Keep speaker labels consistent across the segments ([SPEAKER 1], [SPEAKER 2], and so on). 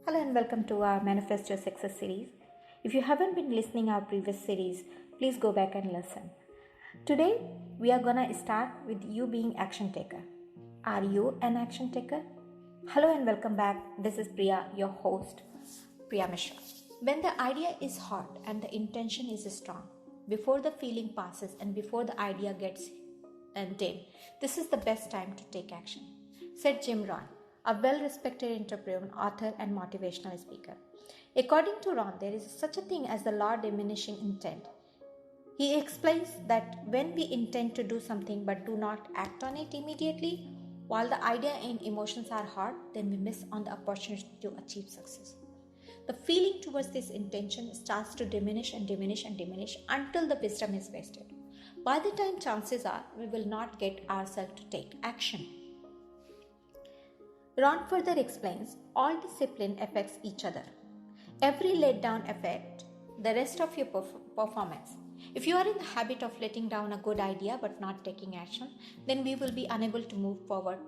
[SPEAKER 1] Hello and welcome to our Manifest Your Success series. If you haven't been listening our previous series, please go back and listen. Today we are gonna start with you being action taker. Are you an action taker? Hello and welcome back. This is Priya, your host, Priya Mishra. When the idea is hot and the intention is strong, before the feeling passes and before the idea gets dim, this is the best time to take action, said Jim Rohn, a well-respected entrepreneur, author, and motivational speaker. According to Ron, there is such a thing as the law diminishing intent. He explains that when we intend to do something but do not act on it immediately, while the idea and emotions are hard, then we miss on the opportunity to achieve success. The feeling towards this intention starts to diminish and diminish and diminish until the wisdom is wasted. By the time chances are, we will not get ourselves to take action. Ron further explains, all discipline affects each other. Every let down affects the rest of your performance. If you are in the habit of letting down a good idea but not taking action, then we will be unable to move forward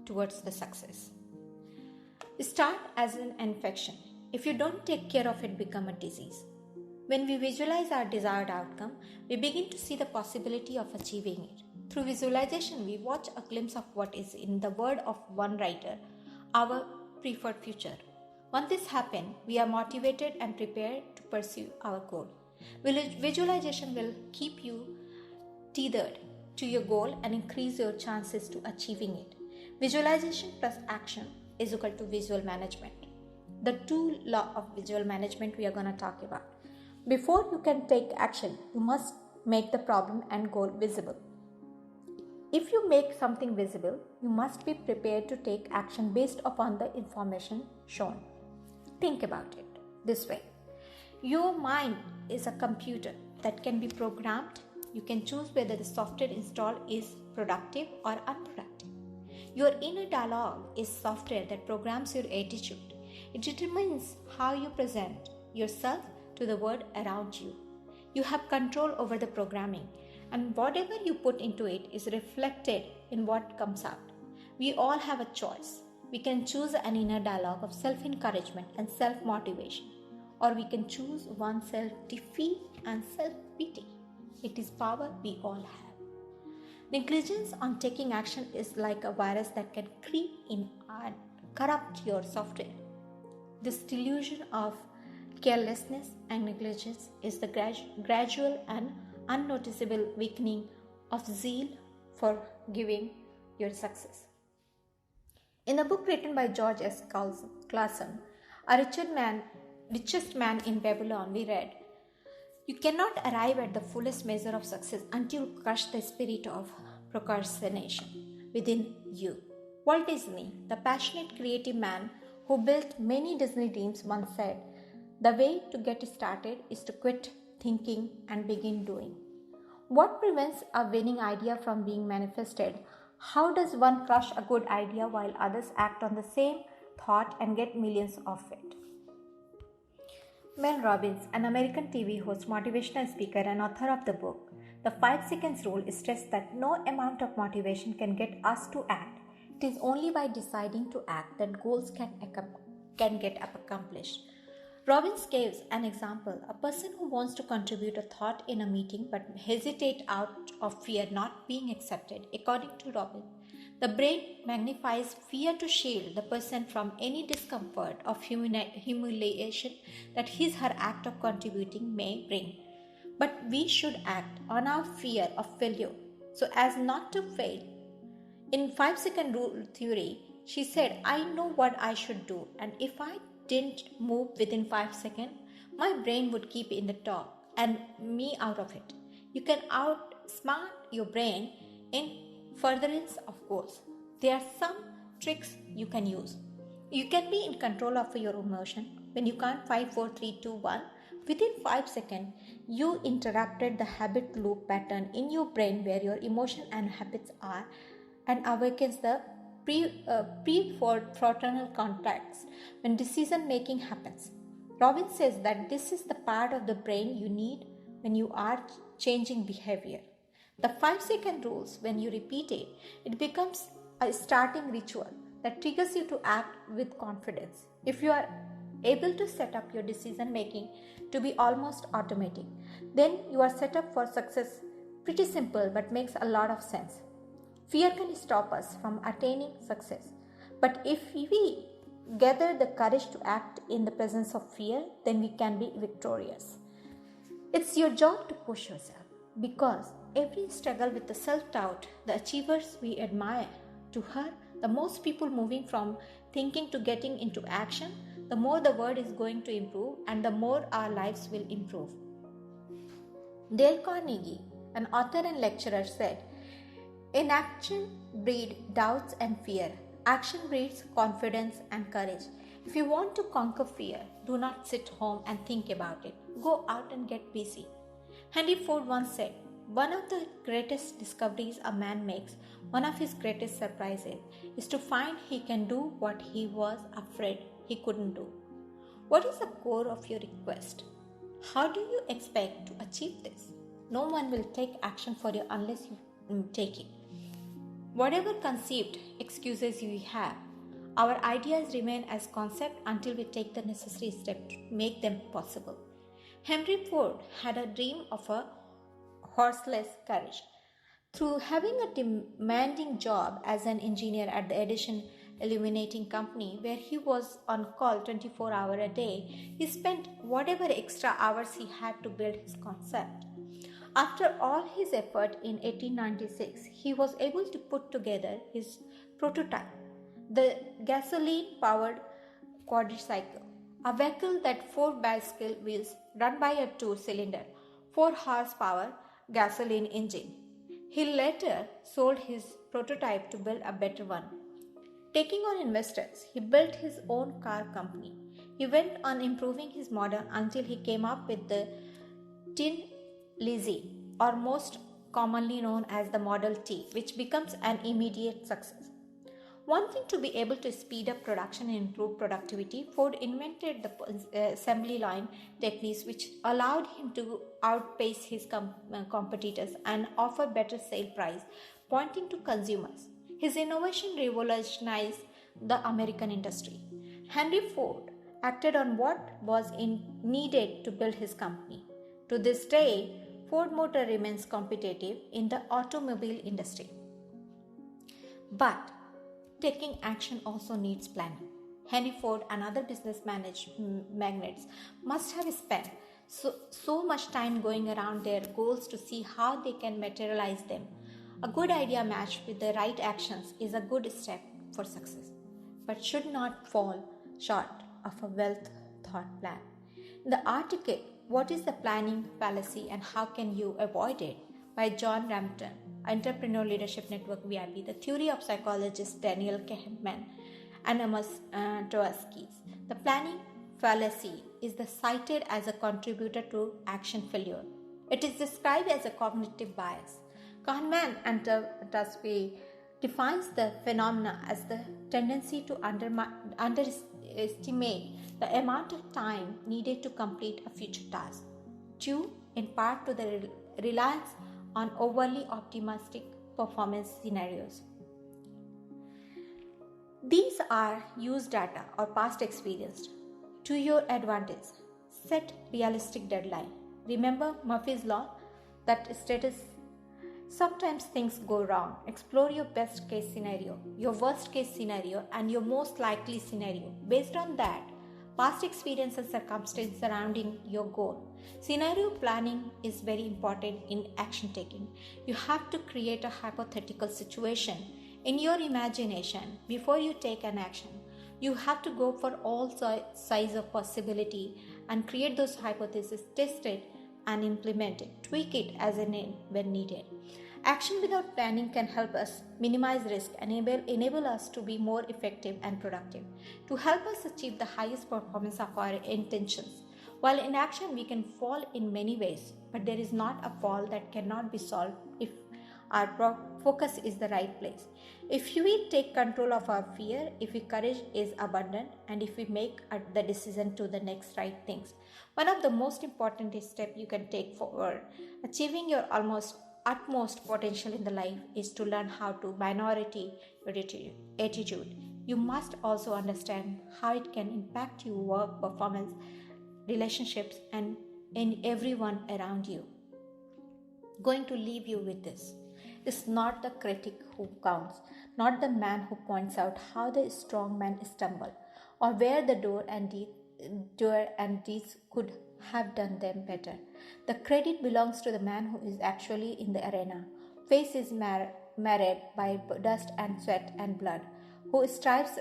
[SPEAKER 1] towards the success. Start as an infection. If you don't take care of it, become a disease. When we visualize our desired outcome, we begin to see the possibility of achieving it. Through visualization, we watch a glimpse of what is, in the word of one writer, our preferred future. Once this happens, we are motivated and prepared to pursue our goal. Visualization will keep you tethered to your goal and increase your chances to achieving it. Visualization plus action is equal to visual management. The two laws of visual management we are going to talk about. Before you can take action, you must make the problem and goal visible. If you make something visible, you must be prepared to take action based upon the information shown. Think about it this way. Your mind is a computer that can be programmed. You can choose whether the software installed is productive or unproductive. Your inner dialogue is software that programs your attitude. It determines how you present yourself to the world around you. You have control over the programming, and whatever you put into it is reflected in what comes out. We all have a choice. We can choose an inner dialogue of self-encouragement and self-motivation, or we can choose one self-defeat and self-pity. It is power we all have. Negligence on taking action is like a virus that can creep in and corrupt your software. This delusion of carelessness and negligence is the gradual and unnoticeable weakening of zeal for giving your success. In the book written by George S. Clason, a richest man in Babylon, we read, "You cannot arrive at the fullest measure of success until you crush the spirit of procrastination within you." Walt Disney, the passionate creative man who built many Disney dreams, once said, "The way to get started is to quit thinking and begin doing." What prevents a winning idea from being manifested? How does one crush a good idea while others act on the same thought and get millions of it? Mel Robbins, an American TV host, motivational speaker, and author of the book, The 5 Seconds Rule, stressed that no amount of motivation can get us to act. It is only by deciding to act that goals can get accomplished. Robbins gives an example. A person who wants to contribute a thought in a meeting but hesitates out of fear not being accepted. According to Robbins, the brain magnifies fear to shield the person from any discomfort of humiliation that his or her act of contributing may bring. But we should act on our fear of failure so as not to fail. In 5-second rule theory, she said, "I know what I should do, and if I didn't move within 5 seconds, my brain would keep in the top and me out of it." You can outsmart your brain in furtherance of goals. There are some tricks you can use. You can be in control of your emotion. When you count 5, 4, 3, 2, 1, within 5 seconds, you interrupted the habit loop pattern in your brain where your emotion and habits are, and awakens the prefrontal cortex when decision making happens. Robbins says that this is the part of the brain you need when you are changing behavior. The 5-second rules, when you repeat it, it becomes a starting ritual that triggers you to act with confidence. If you are able to set up your decision making to be almost automatic. Then you are set up for success. Pretty simple, but makes a lot of sense. Fear can stop us from attaining success. But if we gather the courage to act in the presence of fear, then we can be victorious. It's your job to push yourself, because every struggle with the self-doubt, the achievers we admire, to her, the most people moving from thinking to getting into action, the more the world is going to improve and the more our lives will improve. Dale Carnegie, an author and lecturer, said, "Inaction breeds doubts and fear. Action breeds confidence and courage. If you want to conquer fear, do not sit home and think about it. Go out and get busy." Henry Ford once said, "One of the greatest discoveries a man makes, one of his greatest surprises, is to find he can do what he was afraid he couldn't do." What is the core of your request? How do you expect to achieve this? No one will take action for you unless you take it. Whatever conceived excuses you have, our ideas remain as concept until we take the necessary step to make them possible. Henry Ford had a dream of a horseless carriage. Through having a demanding job as an engineer at the Edison Illuminating Company, where he was on call 24 hours a day, he spent whatever extra hours he had to build his concept. After all his effort in 1896, he was able to put together his prototype, the gasoline-powered quadricycle, a vehicle that 4 bicycle wheels run by a 2-cylinder, 4-horsepower gasoline engine. He later sold his prototype to build a better one. Taking on investors, he built his own car company. He went on improving his model until he came up with the Tin Lizzie, or most commonly known as the Model T, which becomes an immediate success. Wanting to be able to speed up production and improve productivity, Ford invented the assembly line techniques, which allowed him to outpace his competitors and offer better sale price, pointing to consumers. His innovation revolutionized the American industry. Henry Ford acted on what was needed to build his company. To this day, Ford Motor remains competitive in the automobile industry. But taking action also needs planning. Henry Ford and other business magnates must have spent so much time going around their goals to see how they can materialize them. A good idea matched with the right actions is a good step for success, but should not fall short of a well-thought plan. In the article, "What is the Planning Fallacy and How Can You Avoid It?" by John Rampton, Entrepreneur Leadership Network VIP, the theory of psychologist Daniel Kahneman and Amos Tversky, the planning fallacy is cited as a contributor to action failure. It is described as a cognitive bias. Kahneman and Tversky defines the phenomena as the tendency to underestimate the amount of time needed to complete a future task, due in part to the reliance on overly optimistic performance scenarios. These are use data or past experience to your advantage. Set realistic deadline. Remember Murphy's Law, that status sometimes things go wrong. Explore your best case scenario, your worst case scenario, and your most likely scenario. Based on that, past experience and circumstances surrounding your goal. Scenario planning is very important in action taking. You have to create a hypothetical situation in your imagination before you take an action. You have to go for all sides of possibility and create those hypotheses, test it and implement it, tweak it as and when needed. Action without planning can help us minimize risk and enable us to be more effective and productive, to help us achieve the highest performance of our intentions. While in action, we can fall in many ways, but there is not a fall that cannot be solved if our focus is the right place. If we take control of our fear, if our courage is abundant, and if we make the decision to the next right things, one of the most important steps you can take forward achieving your utmost potential in the life is to learn how to minority your attitude. you must also understand how it can impact your work, performance, relationships, and in everyone around you. Going to leave you with this. It's not the critic who counts, not the man who points out how the strong man stumbled, or where the door and deeds could have done them better. The credit belongs to the man who is actually in the arena. Face is marred by dust and sweat and blood, who strives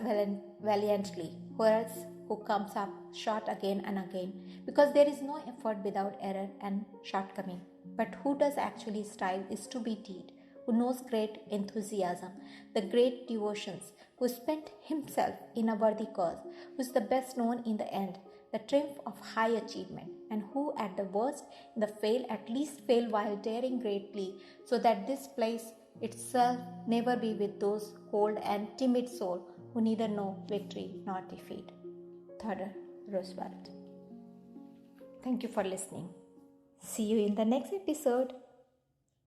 [SPEAKER 1] valiantly, who comes up short again and again, because there is no effort without error and shortcoming. But who does actually strive is to be did, who knows great enthusiasm, the great devotions, who spent himself in a worthy cause, who is the best known in the end, the triumph of high achievement, and who at the worst in the fail at least fail while daring greatly, so that this place itself never be with those cold and timid souls who neither know victory nor defeat. Theodore Roosevelt. Thank you for listening. See you in the next episode.